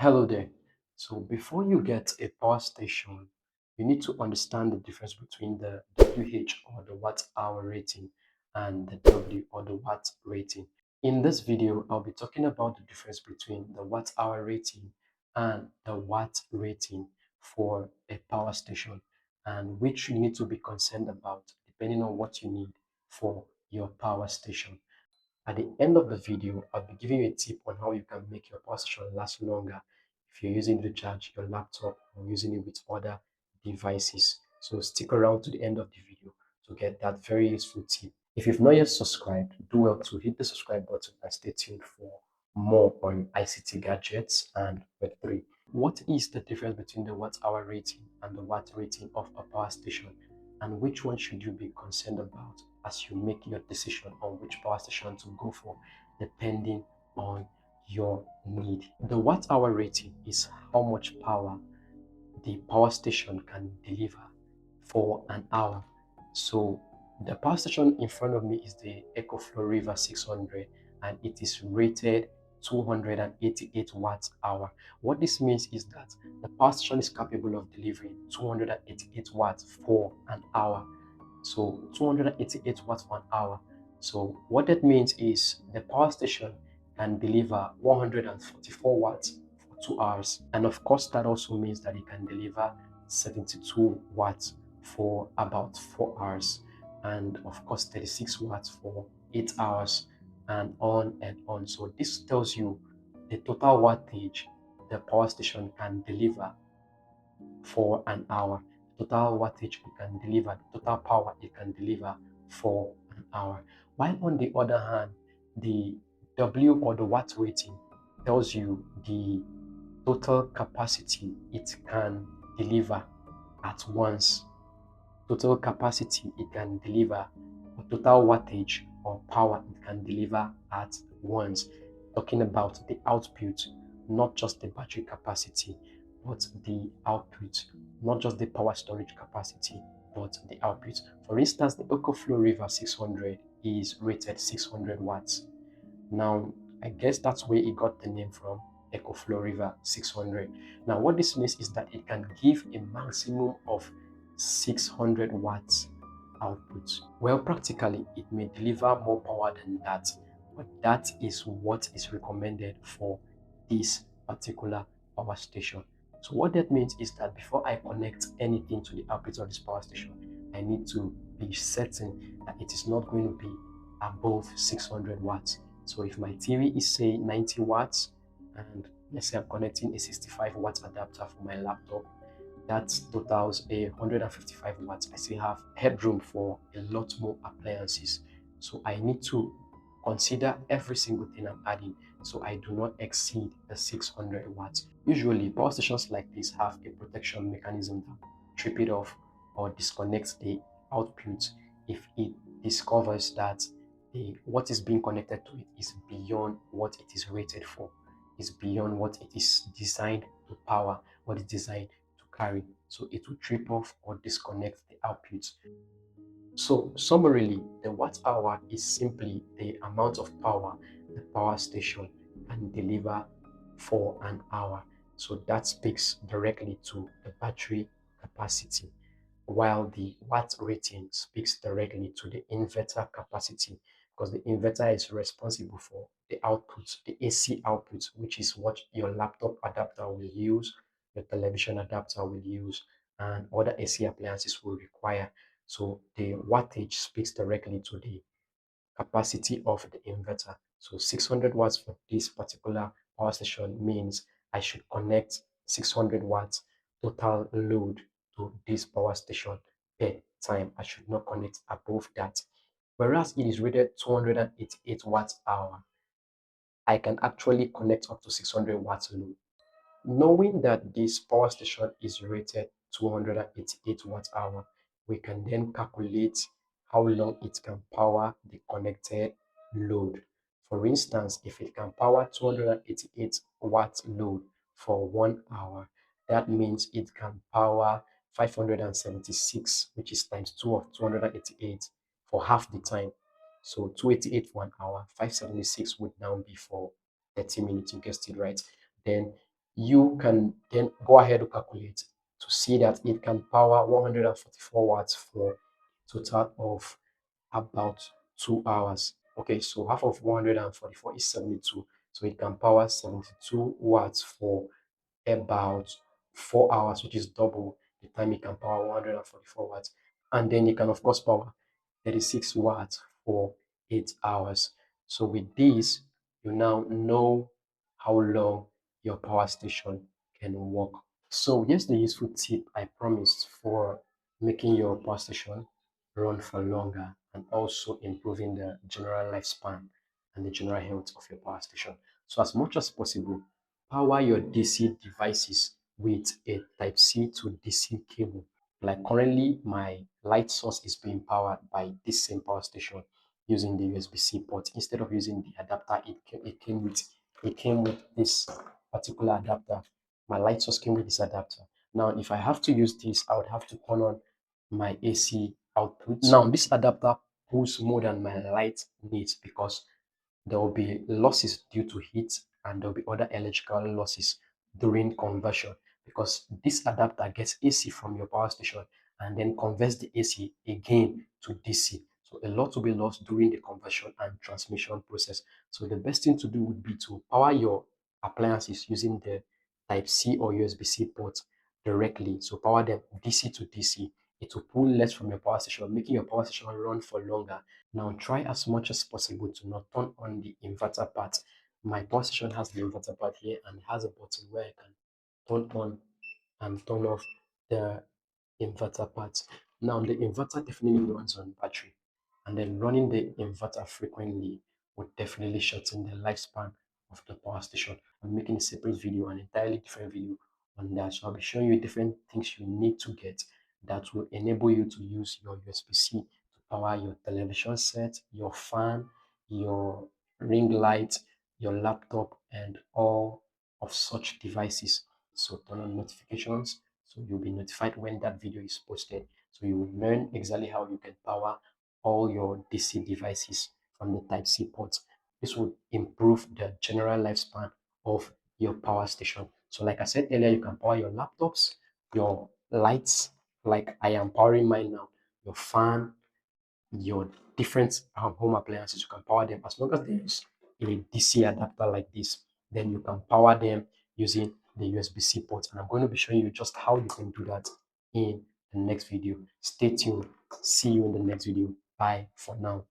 Hello there. So before you get a power station, you need to understand the difference between the WH or the watt hour rating and the W or the watt rating. In this video, I'll be talking about the difference between the watt hour rating and the watt rating for a power station and which you need to be concerned about depending on what you need for your power station. At the end of the video, I'll be giving you a tip on how you can make your power station last longer if you're using it to charge your laptop or using it with other devices. So stick around to the end of the video to get that very useful tip. If you've not yet subscribed, do well to hit the subscribe button and stay tuned for more on ICT gadgets and Web3. What is the difference between the watt hour rating and the watt rating of a power station? And which one should you be concerned about as you make your decision on which power station to go for, depending on your need? The watt hour rating is how much power the power station can deliver for an hour. So the power station in front of me is the EcoFlow River 600 and it is rated 288 watts hour. What this means is that the power station is capable of delivering 288 watts for an hour. So 288 watts for an hour. So what that means is the power station can deliver 144 watts for 2 hours. And of course, that also means that it can deliver 72 watts for about 4 hours. And of course, 36 watts for 8 hours and on and on. So this tells you the total wattage the power station can deliver for an hour, the total wattage it can deliver, the total power it can deliver for an hour. While on the other hand, the W or the watt rating tells you the total capacity it can deliver at once, total capacity it can deliver, or total wattage or power it can deliver at once. Talking about the output, not just the battery capacity, but the output, not just the power storage capacity, but the output. For instance, the EcoFlow River 600 is rated 600 watts. Now, I guess that's where it got the name from, EcoFlow River 600. Now, what this means is that it can give a maximum of 600 watts output. Well, practically, it may deliver more power than that, but that is what is recommended for this particular power station. So what that means is that before I connect anything to the output of this power station, I need to be certain that it is not going to be above 600 watts. So if my TV is say 90 watts and let's say I'm connecting a 65 watt adapter for my laptop, that totals 155 watts. I still have headroom for a lot more appliances. So I need to consider every single thing I'm adding so I do not exceed the 600 watts. Usually, power stations like this have a protection mechanism that trip it off or disconnects the output if it discovers that what is being connected to it is beyond what it is rated for, is beyond what it is designed to power, what is designed to carry. So it will trip off or disconnect the output. So summarily, the watt hour is simply the amount of power the power station can deliver for an hour. So that speaks directly to the battery capacity, while the watt rating speaks directly to the inverter capacity, because the inverter is responsible for the output, the AC output, which is what your laptop adapter will use, your television adapter will use, and other AC appliances will require. So the wattage speaks directly to the capacity of the inverter. So 600 watts for this particular power station means I should connect 600 watts total load to this power station per time. I should not connect above that. Whereas it is rated 288 watts hour, I can actually connect up to 600 watts load. Knowing that this power station is rated 288 watt hour, we can then calculate how long it can power the connected load. For instance, if it can power 288 watt load for 1 hour, that means it can power 576, which is times 2 of 288 for half the time. So 288 for an hour, 576 would now be for 30 minutes. You guessed it right. Then you can then go ahead to calculate to see that it can power 144 watts for a total of about 2 hours. Okay, so half of 144 is 72. So it can power 72 watts for about 4 hours, which is double the time it can power 144 watts. And then it can, of course, power 36 watts for 8 hours. So with this, you now know how long your power station can work. So here's the useful tip I promised for making your power station run for longer and also improving the general lifespan and the general health of your power station. So as much as possible, power your DC devices with a Type-C to DC cable. Like currently, my light source is being powered by this same power station using the USB-C port instead of using the adapter it came with. It came with this particular adapter. My light source came with this adapter. Now, if I have to use this, I would have to turn on my AC output. Now, this adapter pulls more than my light needs because there will be losses due to heat and there will be other electrical losses during conversion because this adapter gets AC from your power station and then converts the AC again to DC. So a lot will be lost during the conversion and transmission process. So the best thing to do would be to power your appliances using the Type-C or USB-C port directly. So power them DC to DC. It will pull less from your power station, making your power station run for longer. Now try as much as possible to not turn on the inverter part. My power station has the inverter part here and has a button where I can turn on and turn off the inverter part. Now the inverter definitely runs on battery, and then running the inverter frequently would definitely shorten the lifespan of the power station. I'm making a separate video, an entirely different video on that. So I'll be showing you different things you need to get that will enable you to use your USB-C to power your television set, your fan, your ring light, your laptop, and all of such devices. So turn on notifications so you'll be notified when that video is posted. So you will learn exactly how you can power all your DC devices from the Type-C port. This will improve the general lifespan of your power station. So like I said earlier, you can power your laptops, your lights, like I am powering mine now, your fan, your different home appliances. You can power them as long as they use a DC adapter like this. Then you can power them using the USB-C port. And I'm going to be showing you just how you can do that in the next video. Stay tuned. See you in the next video. Bye for now.